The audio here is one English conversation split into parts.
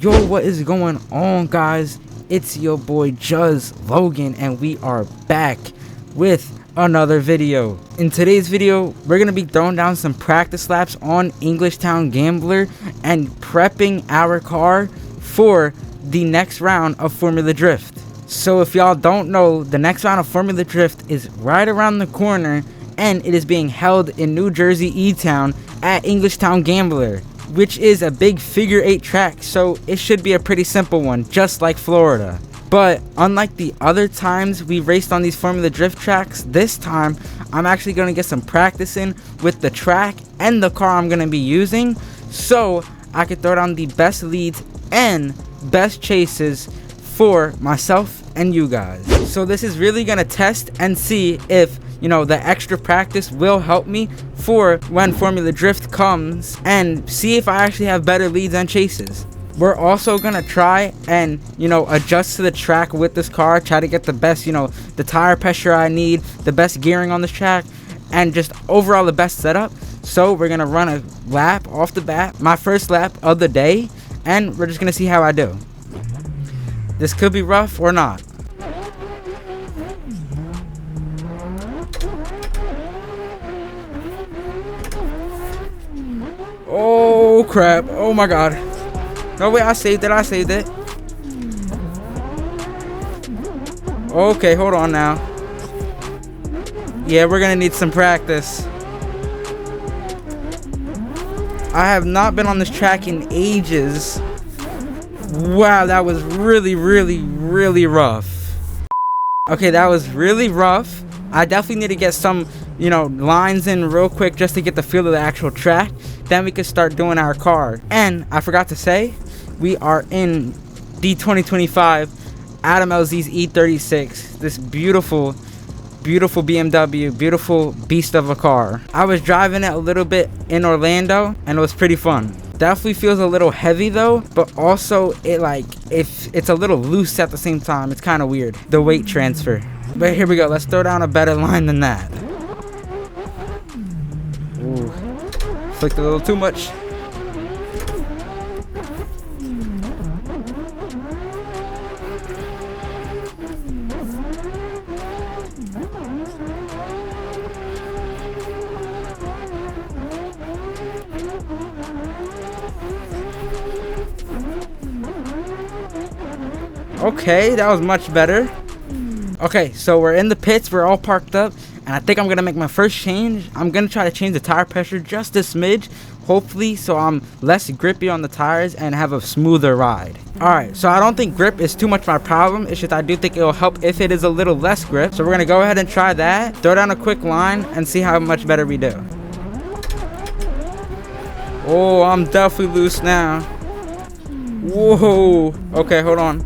Yo, what is going on, guys? It's your boy Juz Logan, and we are back with another video. In today's video, we're gonna be throwing down some practice laps on Englishtown Gambler and prepping our car for the next round of Formula Drift. So if y'all don't know, the next round of Formula Drift is right around the corner, and it is being held in New Jersey E-Town at Englishtown Gambler, which is a big figure 8 track, so it should be a pretty simple one, just like Florida. But unlike the other times we raced on these Formula Drift tracks, this time I'm actually going to get some practice in with the track and the car I'm going to be using, so I could throw down the best leads and best chases for myself and you guys. So this is really going to test and see if, you know, the extra practice will help me for when Formula Drift comes, and see if I actually have better leads and chases. We're also gonna try and, you know, adjust to the track with this car, try to get the best, you know, the tire pressure I need, the best gearing on this track, and just overall the best setup. So we're gonna run a lap off the bat, my first lap of the day, and we're just gonna see how I do. This could be rough or not. Oh crap, oh my god. No, wait, I saved it. Okay, hold on now. Yeah, we're gonna need some practice. I have not been on this track in ages. Wow, that was really rough. Okay, that was really rough. I definitely need to get some, you know, lines in real quick just to get the feel of the actual track. Then we can start doing our car. And I forgot to say, we are in the 2025 Adam LZ's E36. This beautiful BMW, beautiful beast of a car. I was driving it a little bit in Orlando, and it was pretty fun. Definitely feels a little heavy though, but also it's a little loose at the same time. It's kind of weird, the weight transfer. But here we go. Let's throw down a better line than that. Ooh. Flicked a little too much. Okay, that was much better. Okay, so we're in the pits, we're all parked up, and I think I'm gonna make my first change. I'm gonna try to change the tire pressure just a smidge, hopefully, so I'm less grippy on the tires and have a smoother ride. Alright, so I don't think grip is too much my problem. It's just I do think it'll help if it is a little less grip. So we're gonna go ahead and try that, throw down a quick line, and see how much better we do. Oh, I'm definitely loose now. Whoa. Okay, hold on.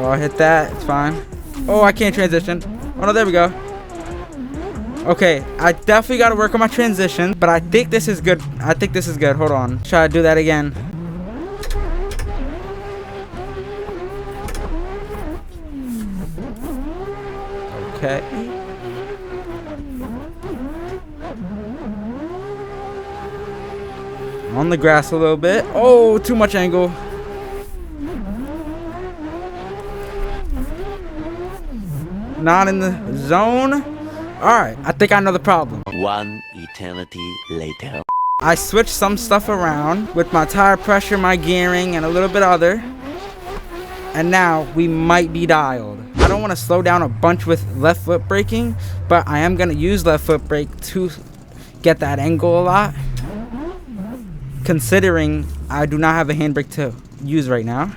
Oh, I hit that. It's fine. Oh, I can't transition. Oh, no, there we go. Okay, I definitely got to work on my transition, but I think this is good. Hold on. Try to do that again. Okay. On the grass a little bit. Oh, too much angle. Not in the zone. Alright, I think I know the problem. One eternity later. I switched some stuff around with my tire pressure, my gearing, and a little bit other. And now we might be dialed. I don't want to slow down a bunch with left foot braking, but I am going to use left foot brake to get that angle a lot, considering I do not have a handbrake to use right now.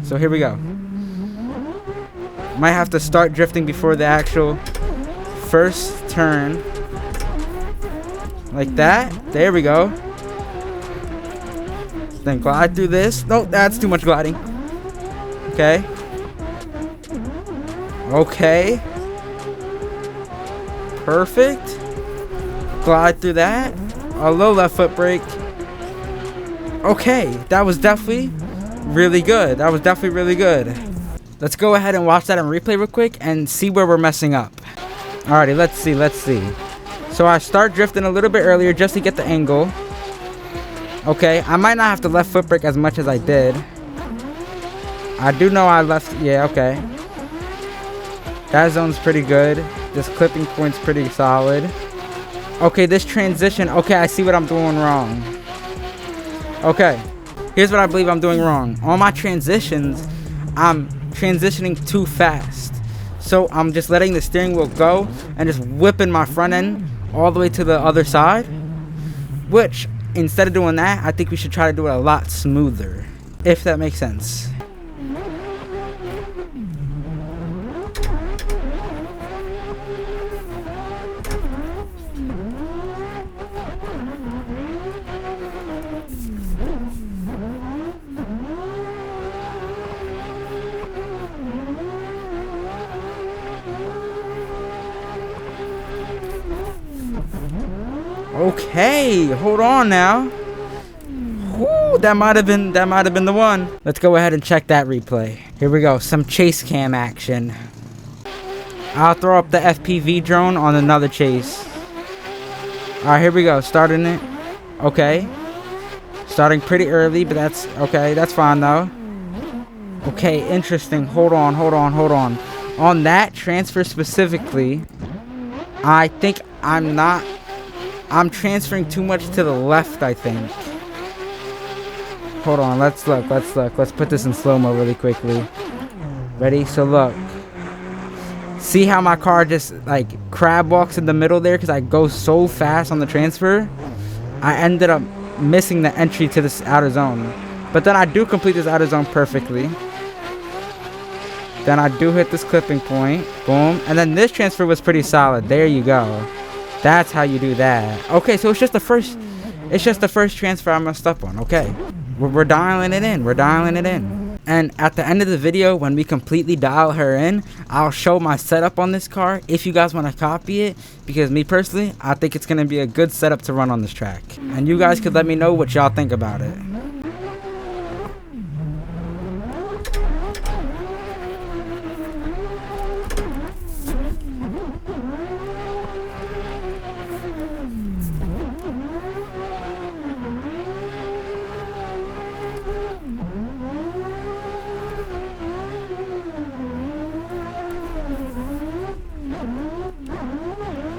So here we go. Might have to start drifting before the actual first turn. Like that. There we go. Then glide through this. No, that's too much gliding. Okay. Okay. Perfect. Glide through that. A low left foot brake. Okay. That was definitely really good. Let's go ahead and watch that on replay real quick and see where we're messing up. Alrighty, let's see. So I start drifting a little bit earlier just to get the angle. Okay, I might not have to left foot brake as much as I did. I do know I left, yeah, okay. That zone's pretty good. This clipping point's pretty solid. Okay, this transition, okay, I see what I'm doing wrong. Okay, here's what I believe I'm doing wrong. On my transitions, I'm transitioning too fast. So I'm just letting the steering wheel go and just whipping my front end all the way to the other side. Which, instead of doing that, I think we should try to do it a lot smoother. If that makes sense. Okay, hold on now. Ooh, that might have been the one. Let's go ahead and check that replay. Here we go, some chase cam action. I'll throw up the FPV drone on another chase. Alright, here we go, starting it. Okay. Starting pretty early, but that's okay, that's fine though. Okay, interesting. Hold on. On that transfer specifically, I think I'm transferring too much to the left, I think. Hold on, let's look. Let's put this in slow-mo really quickly. Ready? So look. See how my car just like crab walks in the middle there because I go so fast on the transfer? I ended up missing the entry to this outer zone. But then I do complete this outer zone perfectly. Then I do hit this clipping point. Boom. And then this transfer was pretty solid. There you go. That's how you do that. Okay, so it's just the first transfer I messed up on. Okay. We're dialing it in. And at the end of the video, when we completely dial her in, I'll show my setup on this car if you guys want to copy it. Because me personally, I think it's going to be a good setup to run on this track. And you guys could let me know what y'all think about it.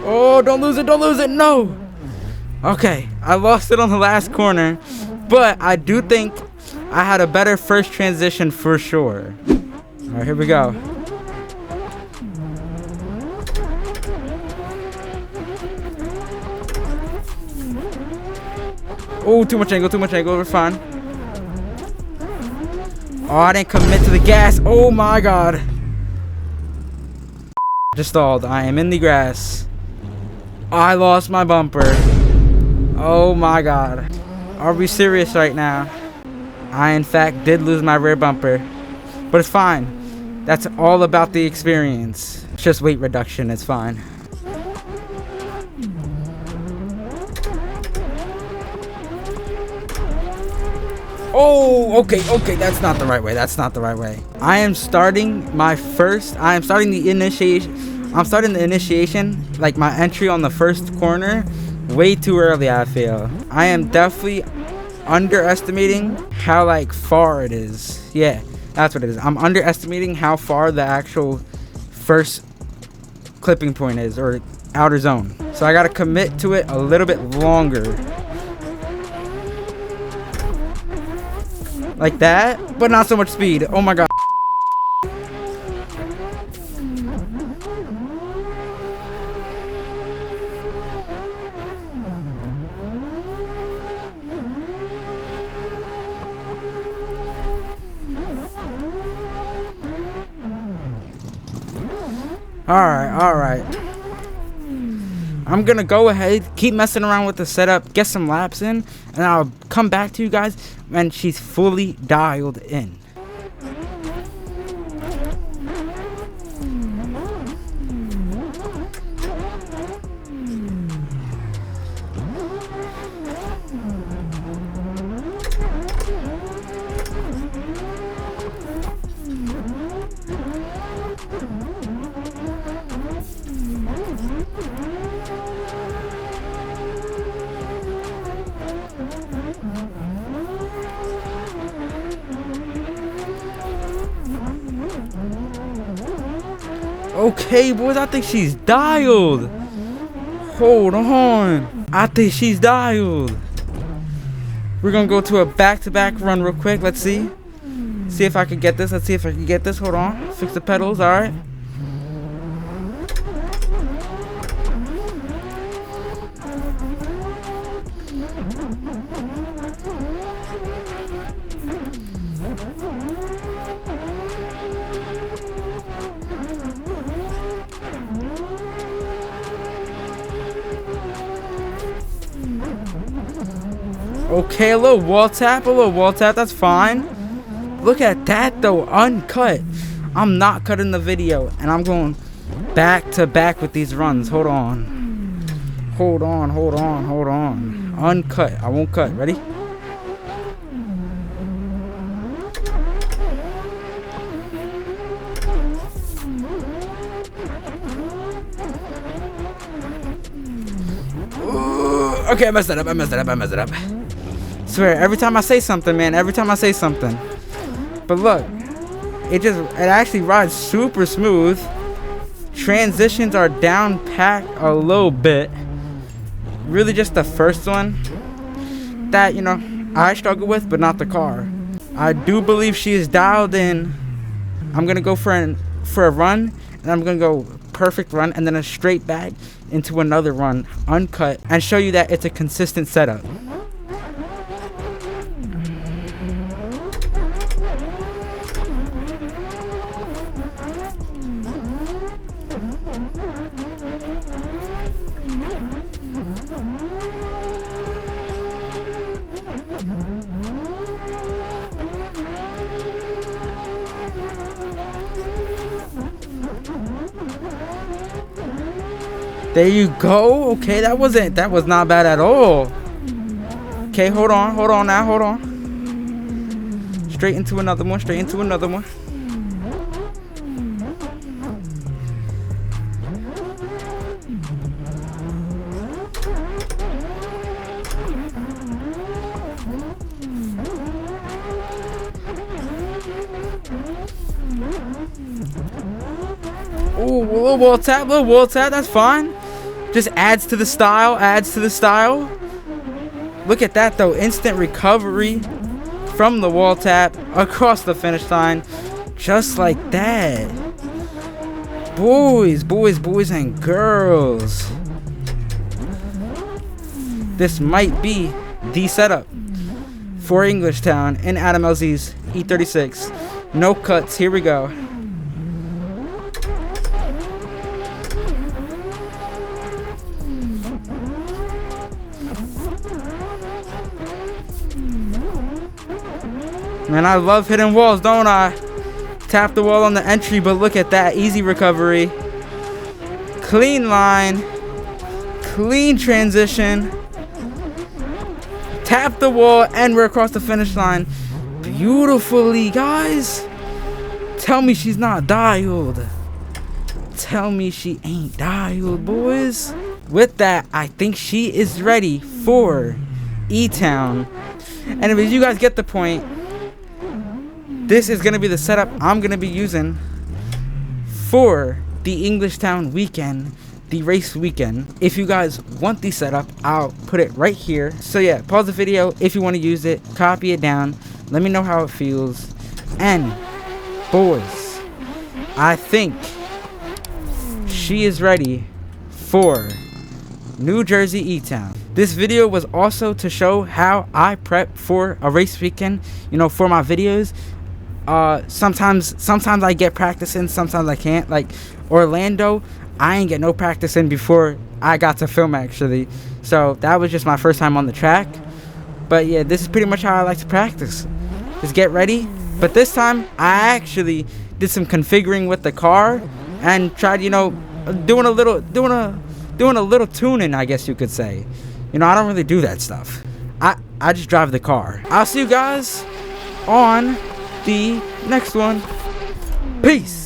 Oh, don't lose it, no! Okay, I lost it on the last corner, but I do think I had a better first transition for sure. Alright, here we go. Oh, too much angle, we're fine. Oh, I didn't commit to the gas, oh my god. Just stalled, I am in the grass. I lost my bumper. Oh my god. Are we serious right now? I in fact did lose my rear bumper. But it's fine. That's all about the experience. It's just weight reduction, it's fine. Oh, okay, that's not the right way. I am starting the initiation, like my entry on the first corner, way too early, I feel. I am definitely underestimating how like far it is. Yeah, that's what it is. I'm underestimating how far the actual first clipping point is, or outer zone. So I gotta commit to it a little bit longer. Like that, but not so much speed. Oh my god. Alright. I'm gonna go ahead, keep messing around with the setup, get some laps in, and I'll come back to you guys when she's fully dialed in. Okay, boys, I think she's dialed. Hold on. I think she's dialed. We're gonna go to a back-to-back run real quick. Let's see. See if I can get this. Let's see if I can get this. Hold on. Fix the pedals. All right. Okay, a little wall tap, that's fine. Look at that though, uncut. I'm not cutting the video, and I'm going back to back with these runs. Hold on. Uncut, I won't cut, ready? Ooh, okay, I messed it up. Swear, every time I say something, man, but look, it actually rides super smooth. Transitions are down packed a little bit. Really just the first one that, you know, I struggle with, but not the car. I do believe she is dialed in. I'm gonna go for a run, and I'm gonna go perfect run and then a straight back into another run, uncut, and show you that it's a consistent setup. There you go. Okay, that was not bad at all. Okay, hold on now. Straight into another one. Ooh, little wall tap, that's fine. Just adds to the style. Look at that though, instant recovery from the wall tap across the finish line, just like that. Boys and girls, this might be the setup for Englishtown in Adam LZ's E36. No cuts, here we go. Man, I love hitting walls, don't I? Tap the wall on the entry, but look at that. Easy recovery. Clean line. Clean transition. Tap the wall, and we're across the finish line. Beautifully, guys. Tell me she's not dialed. Tell me she ain't dialed, boys. With that, I think she is ready for E-Town. And if you guys get the point, this is going to be the setup I'm going to be using for the Englishtown weekend, the race weekend. If you guys want the setup, I'll put it right here. So yeah, pause the video if you want to use it, copy it down, let me know how it feels. And boys, I think she is ready for New Jersey E-Town. This video was also to show how I prep for a race weekend, you know, for my videos. Sometimes I get practice in, sometimes I can't. Like Orlando, I ain't get no practice in before I got to film, actually. So that was just my first time on the track. But yeah, this is pretty much how I like to practice. Just get ready. But this time I actually did some configuring with the car and tried, you know, doing a little tuning, I guess you could say. You know, I don't really do that stuff. I just drive the car. I'll see you guys on the next one. Peace.